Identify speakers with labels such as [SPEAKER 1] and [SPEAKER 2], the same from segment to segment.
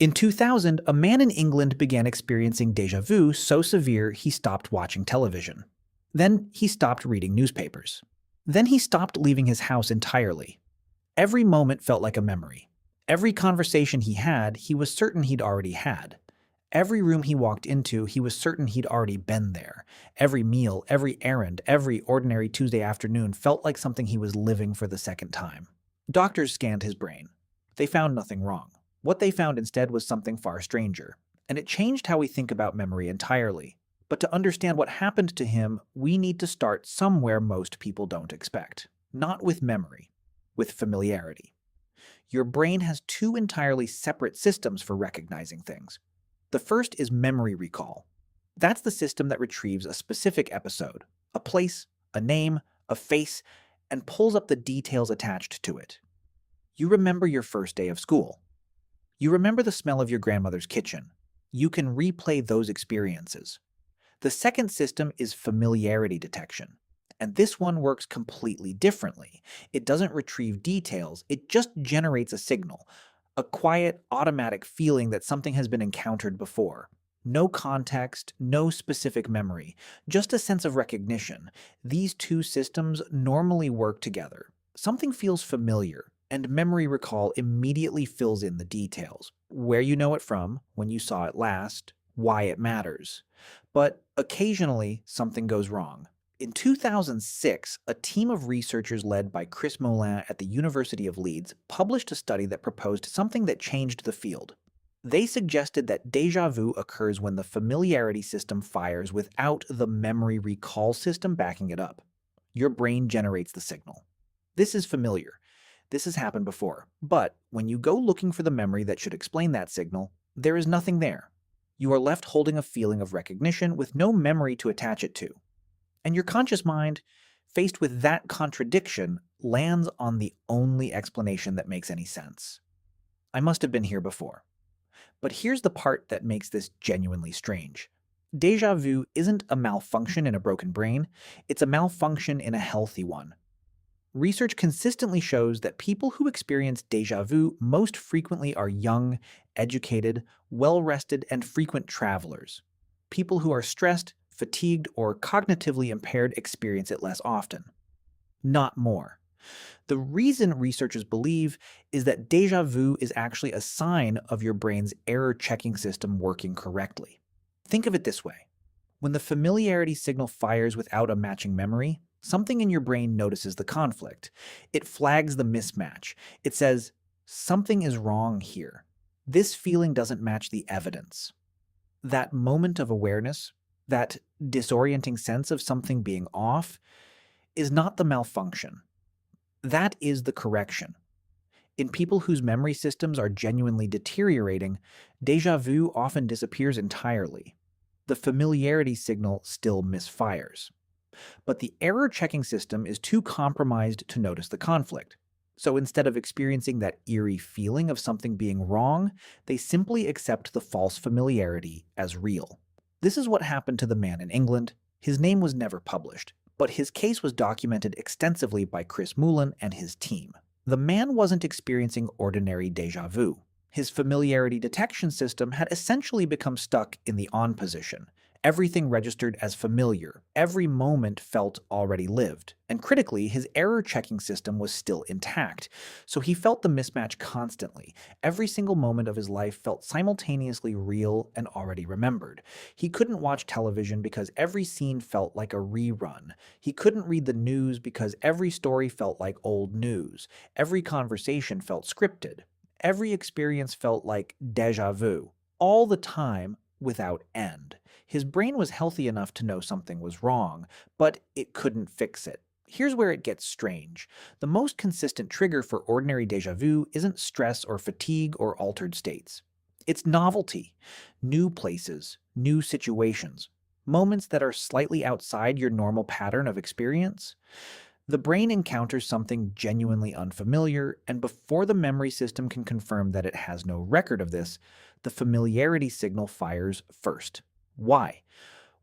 [SPEAKER 1] In 2000, a man in England began experiencing déjà vu so severe he stopped watching television. Then he stopped reading newspapers. Then he stopped leaving his house entirely. Every moment felt like a memory. Every conversation he was certain he'd already had. Every room he walked into, he was certain he'd already been there. Every meal, every errand, every ordinary Tuesday afternoon felt like something he was living for the second time. Doctors scanned his brain. They found nothing wrong. What they found instead was something far stranger, and it changed how we think about memory entirely. But to understand what happened to him, we need to start somewhere most people don't expect. Not with memory, with familiarity. Your brain has two entirely separate systems for recognizing things. The first is memory recall. That's the system that retrieves a specific episode, a place, a name, a face, and pulls up the details attached to it. You remember your first day of school. You remember the smell of your grandmother's kitchen. You can replay those experiences. The second system is familiarity detection, and this one works completely differently. It doesn't retrieve details, it just generates a signal, a quiet, automatic feeling that something has been encountered before. No context, no specific memory, just a sense of recognition. These two systems normally work together. Something feels familiar, and memory recall immediately fills in the details. Where you know it from, when you saw it last, why it matters. But occasionally, something goes wrong. In 2006, a team of researchers led by Chris Moulin at the University of Leeds published a study that proposed something that changed the field. They suggested that déjà vu occurs when the familiarity system fires without the memory recall system backing it up. Your brain generates the signal. This is familiar. This has happened before. But when you go looking for the memory that should explain that signal, there is nothing there. You are left holding a feeling of recognition with no memory to attach it to. And your conscious mind, faced with that contradiction, lands on the only explanation that makes any sense. I must have been here before. But here's the part that makes this genuinely strange. Déjà vu isn't a malfunction in a broken brain, it's a malfunction in a healthy one. Research consistently shows that people who experience déjà vu most frequently are young, educated, well-rested, and frequent travelers. People who are stressed, fatigued, or cognitively impaired experience it less often. Not more. The reason researchers believe is that déjà vu is actually a sign of your brain's error-checking system working correctly. Think of it this way. When the familiarity signal fires without a matching memory, something in your brain notices the conflict. It flags the mismatch. It says, something is wrong here. This feeling doesn't match the evidence. That moment of awareness, that disorienting sense of something being off, is not the malfunction. That is the correction. In people whose memory systems are genuinely deteriorating, déjà vu often disappears entirely. The familiarity signal still misfires. But the error-checking system is too compromised to notice the conflict. So instead of experiencing that eerie feeling of something being wrong, they simply accept the false familiarity as real. This is what happened to the man in England. His name was never published, but his case was documented extensively by Chris Moulin and his team. The man wasn't experiencing ordinary déjà vu. His familiarity detection system had essentially become stuck in the on position. Everything registered as familiar. Every moment felt already lived. And critically, his error-checking system was still intact. So he felt the mismatch constantly. Every single moment of his life felt simultaneously real and already remembered. He couldn't watch television because every scene felt like a rerun. He couldn't read the news because every story felt like old news. Every conversation felt scripted. Every experience felt like déjà vu. All the time, without end. His brain was healthy enough to know something was wrong, but it couldn't fix it. Here's where it gets strange. The most consistent trigger for ordinary déjà vu isn't stress or fatigue or altered states. It's novelty, new places, new situations, moments that are slightly outside your normal pattern of experience. The brain encounters something genuinely unfamiliar, and before the memory system can confirm that it has no record of this, the familiarity signal fires first. Why?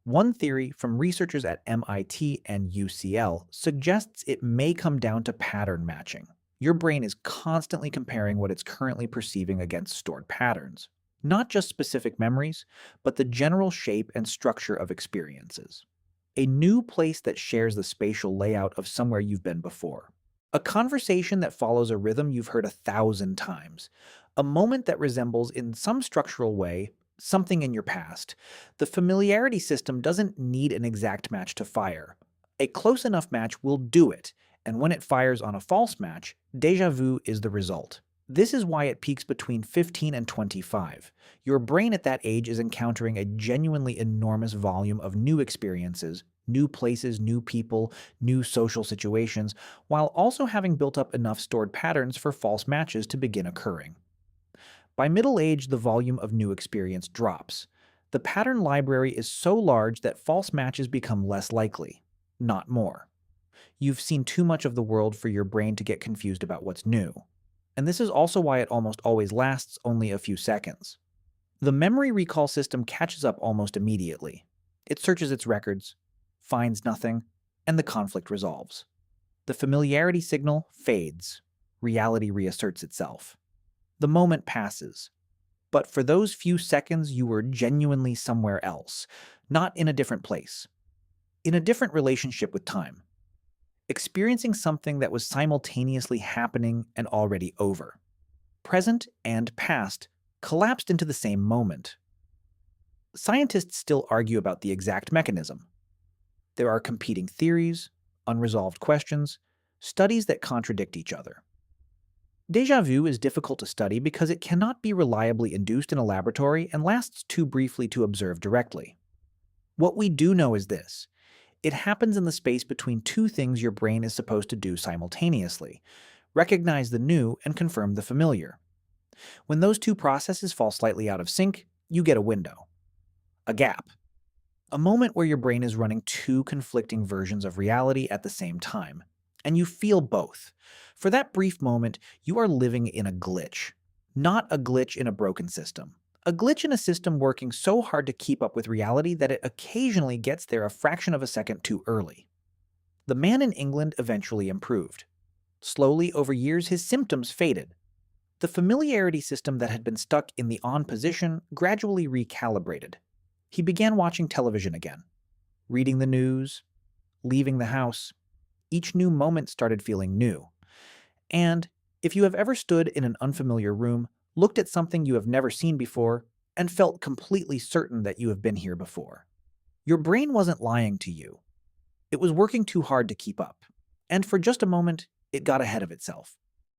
[SPEAKER 1] One theory from researchers at MIT and UCL suggests it may come down to pattern matching. Your brain is constantly comparing what it's currently perceiving against stored patterns. Not just specific memories, but the general shape and structure of experiences. A new place that shares the spatial layout of somewhere you've been before. A conversation that follows a rhythm you've heard 1,000 times. A moment that resembles, in some structural way, something in your past. The familiarity system doesn't need an exact match to fire. A close enough match will do it, and when it fires on a false match, déjà vu is the result. This is why it peaks between 15 and 25. Your brain at that age is encountering a genuinely enormous volume of new experiences, new places, new people, new social situations, while also having built up enough stored patterns for false matches to begin occurring. By middle age, the volume of new experience drops. The pattern library is so large that false matches become less likely, not more. You've seen too much of the world for your brain to get confused about what's new. And this is also why it almost always lasts only a few seconds. The memory recall system catches up almost immediately. It searches its records, finds nothing, and the conflict resolves. The familiarity signal fades. Reality reasserts itself. The moment passes. But for those few seconds, you were genuinely somewhere else, not in a different place, in a different relationship with time, experiencing something that was simultaneously happening and already over. Present and past collapsed into the same moment. Scientists still argue about the exact mechanism. There are competing theories, unresolved questions, studies that contradict each other. Déjà vu is difficult to study because it cannot be reliably induced in a laboratory and lasts too briefly to observe directly. What we do know is this. It happens in the space between two things your brain is supposed to do simultaneously: recognize the new and confirm the familiar. When those two processes fall slightly out of sync, you get a window, a gap, a moment where your brain is running two conflicting versions of reality at the same time, and you feel both. For that brief moment, you are living in a glitch, not a glitch in a broken system. A glitch in a system working so hard to keep up with reality that it occasionally gets there a fraction of a second too early. The man in England eventually improved. Slowly, over years, his symptoms faded. The familiarity system that had been stuck in the on position gradually recalibrated. He began watching television again, reading the news, leaving the house. Each new moment started feeling new. And if you have ever stood in an unfamiliar room, looked at something you have never seen before, and felt completely certain that you have been here before, your brain wasn't lying to you. It was working too hard to keep up. And for just a moment, it got ahead of itself.